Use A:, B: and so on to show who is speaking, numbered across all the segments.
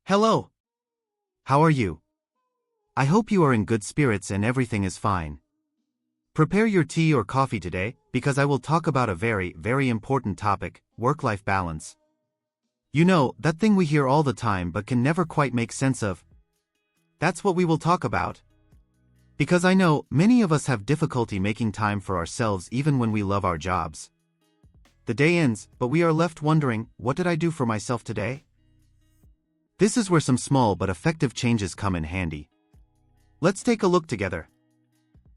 A: Hello. How are you? I hope you are in good spirits and everything is fine. Prepare your tea or coffee today, because I will talk about a very, very important topic, work-life balance. You know, that thing we hear all the time but can never quite make sense of. That's what we will talk about. Because I know, many of us have difficulty making time for ourselves even when we love our jobs. The day ends, but we are left wondering, what did I do for myself today? This is where some small but effective changes come in handy. Let's take a look together.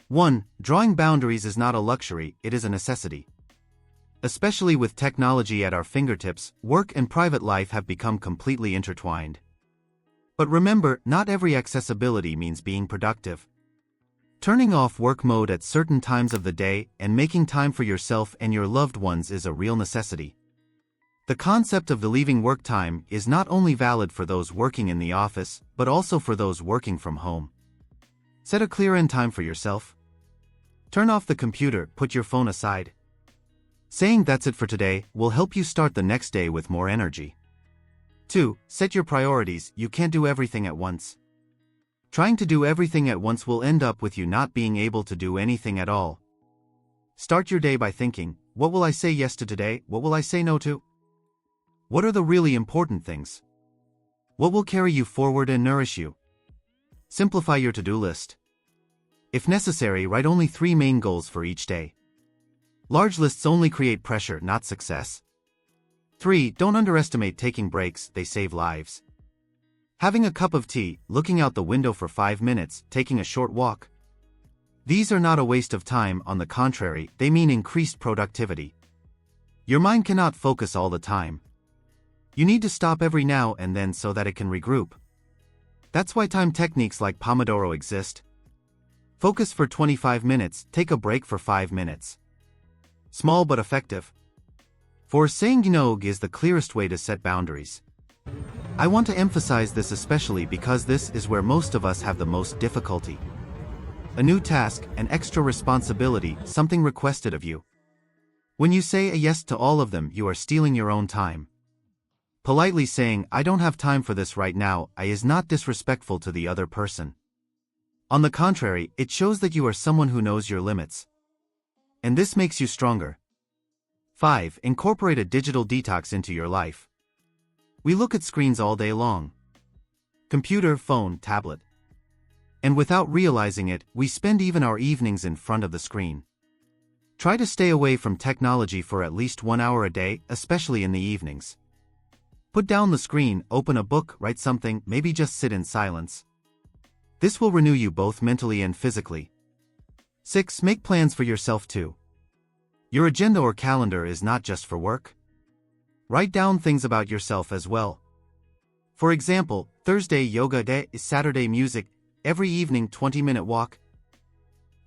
A: 1. Drawing boundaries is not a luxury, it is a necessity. Especially with technology at our fingertips, work and private life have become completely intertwined. But remember, not every accessibility means being productive. Turning off work mode at certain times of the day and making time for yourself and your loved ones is a real necessity. The concept of the leaving work time is not only valid for those working in the office, but also for those working from home. Set a clear end time for yourself. Turn off the computer, put your phone aside. Saying that's it for today will help you start the next day with more energy. 2. Set your priorities. You can't do everything at once. Trying to do everything at once will end up with you not being able to do anything at all. Start your day by thinking, what will I say yes to today, what will I say no to? What are the really important things? What will carry you forward and nourish you? Simplify your to-do list. If necessary, write only 3 main goals for each day. Large lists only create pressure, not success. 3. Don't underestimate taking breaks, they save lives. Having a cup of tea, looking out the window for 5 minutes, taking a short walk. These are not a waste of time, on the contrary, they mean increased productivity. Your mind cannot focus all the time. You need to stop every now and then so that it can regroup. That's why time techniques like Pomodoro exist. Focus for 25 minutes, take a break for 5 minutes. Small but effective. 4. Saying no is the clearest way to set boundaries. I want to emphasize this especially because this is where most of us have the most difficulty. A new task, an extra responsibility, something requested of you. When you say a yes to all of them, you are stealing your own time. Politely saying, I don't have time for this right now, is not disrespectful to the other person. On the contrary, it shows that you are someone who knows your limits. And this makes you stronger. 5. Incorporate a digital detox into your life. We look at screens all day long. Computer, phone, tablet. And without realizing it, we spend even our evenings in front of the screen. Try to stay away from technology for at least 1 hour a day, especially in the evenings. Put down the screen, open a book, write something, maybe just sit in silence. This will renew you both mentally and physically. 6. Make plans for yourself too. Your agenda or calendar is not just for work. Write down things about yourself as well. For example, Thursday yoga day, Saturday music, every evening 20-minute walk.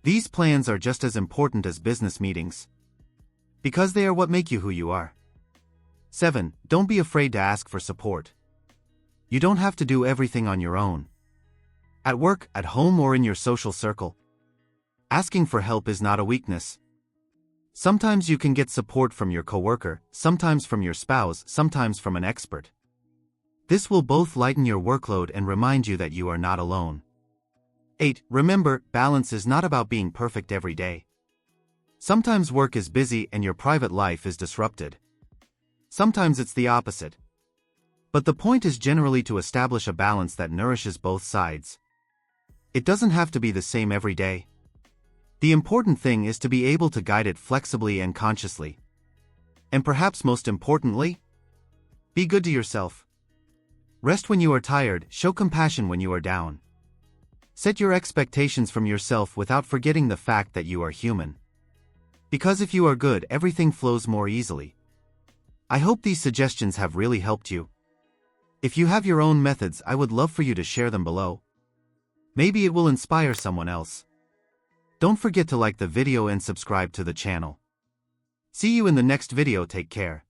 A: These plans are just as important as business meetings. Because they are what make you who you are. 7. Don't be afraid to ask for support. You don't have to do everything on your own. At work, at home, or in your social circle. Asking for help is not a weakness. Sometimes you can get support from your coworker, sometimes from your spouse, sometimes from an expert. This will both lighten your workload and remind you that you are not alone. 8. Remember, balance is not about being perfect every day. Sometimes work is busy and your private life is disrupted. Sometimes it's the opposite. But the point is generally to establish a balance that nourishes both sides. It doesn't have to be the same every day. The important thing is to be able to guide it flexibly and consciously. And perhaps most importantly, be good to yourself. Rest when you are tired, show compassion when you are down. Set your expectations from yourself without forgetting the fact that you are human. Because if you are good, everything flows more easily. I hope these suggestions have really helped you. If you have your own methods, I would love for you to share them below. Maybe it will inspire someone else. Don't forget to like the video and subscribe to the channel. See you in the next video. Take care.